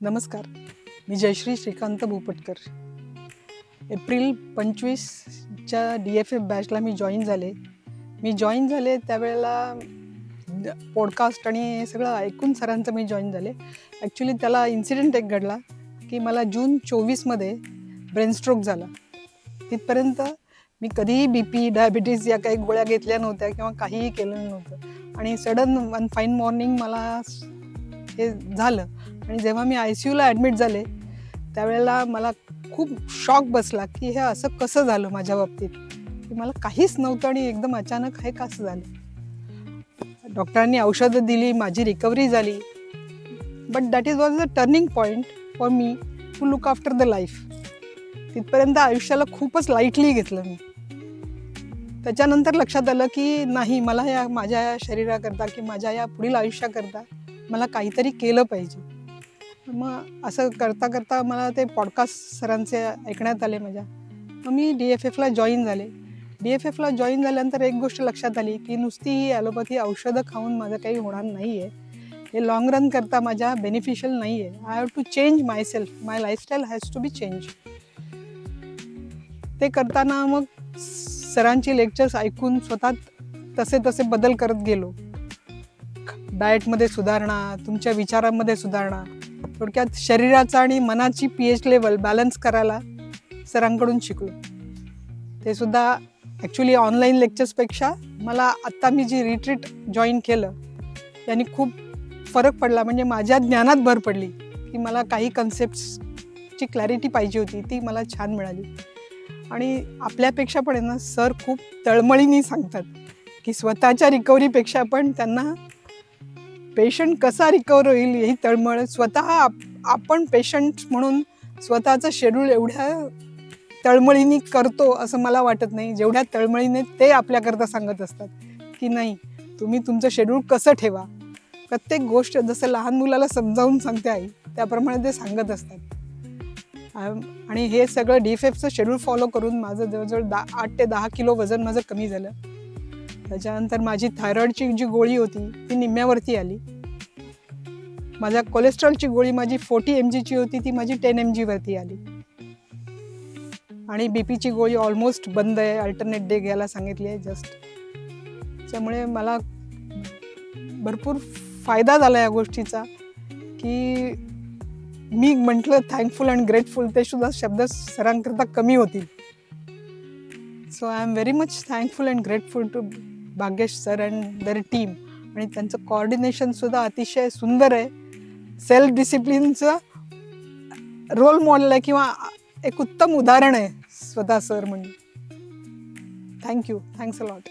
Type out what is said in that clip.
नमस्कार, मी Jayashree Shrikant भूपटकर. April 25च्या DFF बॅचला मी join झाले. त्यावेळेला पॉडकास्ट आणि हे सगळं ऐकून सरांचं मी जॉईन झाले. ॲक्च्युली त्याला इन्सिडेंट एक घडला की मला जून 24मध्ये ब्रेनस्ट्रोक झाला. तिथपर्यंत मी कधीही BP, डायबिटीज या काही गोळ्या घेतल्या नव्हत्या किंवा काहीही केलं नव्हतं. आणि सडन वन फाईन मॉर्निंग मला हे झालं. आणि जेव्हा मी ICUला ॲडमिट झाले त्यावेळेला मला खूप शॉक बसला की हे असं कसं झालं माझ्या बाबतीत, की मला काहीच नव्हतं आणि एकदम अचानक हे कसं झालं. डॉक्टरांनी औषधं दिली, माझी रिकव्हरी झाली. But that was a turning point for me to look after the life. तिथपर्यंत आयुष्याला खूपच लाईटली घेतलं मी. त्याच्यानंतर लक्षात आलं की नाही, मला या माझ्या शरीराकरता की माझ्या या पुढील आयुष्याकरता मला काहीतरी केलं पाहिजे. मग असं करता करता मला ते पॉडकास्ट सरांचे ऐकण्यात आले माझ्या. मग मी DFFला जॉईन झाले. DFFला जॉईन झाल्यानंतर एक गोष्ट लक्षात आली की नुसती ही ॲलोपॅथी औषधं खाऊन माझं काही होणार नाही आहे. हे लाँग रन करता माझ्या बेनिफिशियल नाही आहे. I have to change myself. My lifestyle has to be change. ते करताना मग सरांची लेक्चर्स ऐकून स्वतः तसे बदल करत गेलो. डाएटमध्ये सुधारणा, तुमच्या विचारांमध्ये सुधारणा, थोडक्यात शरीराचा आणि मनाची pH लेवल बॅलन्स करायला सरांकडून शिकलो. ते सुद्धा ॲक्च्युली ऑनलाईन लेक्चर्सपेक्षा मला आत्ता मी जी रिट्रीट जॉईन केलं त्यांनी खूप फरक पडला. म्हणजे माझ्या ज्ञानात भर पडली की मला काही कन्सेप्ट्सची क्लॅरिटी पाहिजे होती, ती मला छान मिळाली. आणि आपल्यापेक्षा पण आहे ना सर खूप तळमळीने सांगतात की स्वतःच्या रिकव्हरीपेक्षा पण त्यांना पेशंट कसा रिकवर होईल ही तळमळ. स्वतः आपण पेशंट म्हणून स्वतःचं शेड्यूल एवढ्या तळमळीने करतो असं मला वाटत नाही, जेवढ्या तळमळीने ते आपल्याकरता सांगत असतात की नाही, तुम्ही तुमचं शेड्यूल कसं ठेवा. प्रत्येक गोष्ट जसं लहान मुलाला समजावून सांगते आई, त्याप्रमाणे ते सांगत असतात. आणि हे सगळं DFFचं शेड्यूल फॉलो करून माझं जवळजवळ 8 ते 10 किलो वजन माझं कमी झालं. त्याच्यानंतर माझी थायरॉईडची जी गोळी होती ती निम्म्यावरती आली. माझ्या कोलेस्ट्रॉलची गोळी माझी 40 mgची होती, ती माझी 10 mgवरती आली. आणि BPची गोळी ऑलमोस्ट बंद आहे, अल्टरनेट डे घ्यायला सांगितली आहे जस्ट. त्यामुळे मला भरपूर फायदा झाला या गोष्टीचा की मी म्हटलं थँकफुल अँड ग्रेटफुल ते सुद्धा शब्द सरांकरता कमी होतील. So I am very much thankful and grateful to Bhagyesh sir and their team. आणि त्यांचं कोऑर्डिनेशनसुद्धा अतिशय सुंदर आहे. सेल्फ डिसिप्लिनचं रोल मॉडेल आहे किंवा एक उत्तम उदाहरण आहे स्वतः सर म्हणून. थँक्यू. Thanks a lot.